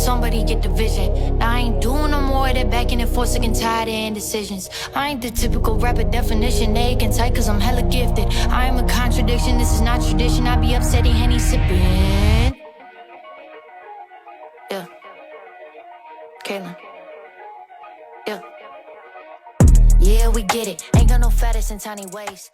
somebody get the vision. Now I ain't doing no more of that backing and forth, sick and tired of indecisions. I ain't the typical rapper definition, egg and tight cause I'm hella gifted. I am a contradiction, this is not tradition. I be upsetting, Henny sipping. Yeah. Kaylin. Yeah. Yeah, we get it. Ain't got no fattest in tiny ways.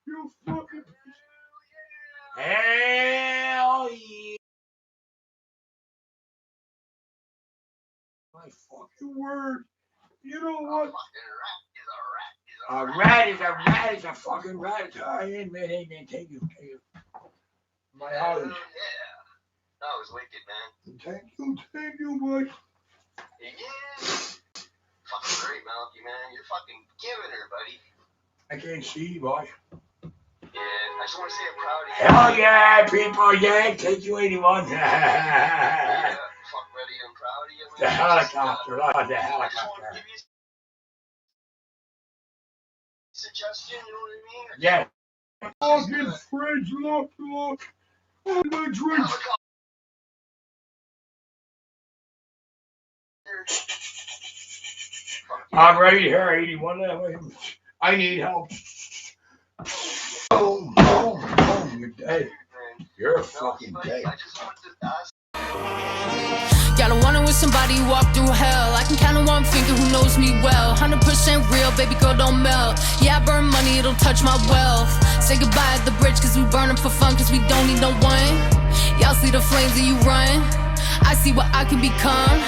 You fucking hell yeah! My fucking word! You know what? A rat is a fucking rat. I ain't man, ain't man. Thank you. My house. Yeah, that was wicked, man. Thank you, boy. Yeah. Fucking great, Malkie, man. You're fucking giving her, buddy. I can't see, boy. Yeah, I just want to say I'm proud of you. Hell yeah, people, yeah, take you 81. Yeah, fuck buddy, I'm proud of you. Man. The helicopter, the I just want to helicopter. give you a suggestion, you know what I mean? Yeah. Fucking fridge, look. Oh, my drink. I'm ready here, 81 that way. I need help. Boom, you're dead. You're fucking dead. I just wanted to ask. Y'all don't wanna with somebody who walked through hell. I can count on one finger who knows me well. 100% real, baby girl, don't melt. Yeah, I burn money, it'll touch my wealth. Say goodbye at the bridge, cause we burn them for fun, cause we don't need no one. Y'all see the flames and you run. I see what I can become.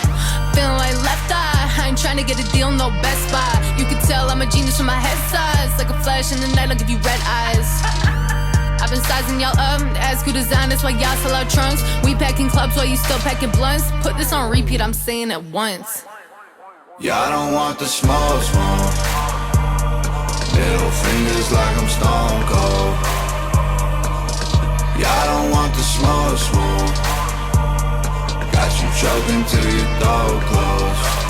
Feeling like left eye. I ain't trying to get a deal, no Best Buy. You can tell I'm a genius from my head size. Like a flash in the night, I'll give you red eyes. I've been sizing y'all up, ask who designed this like y'all sell out trunks. We packing clubs while you still packing blunts. Put this on repeat, I'm saying it once. Y'all don't want the smoke. Little fingers like I'm stone cold. Y'all don't want the smoke. Got you choking till your throat close.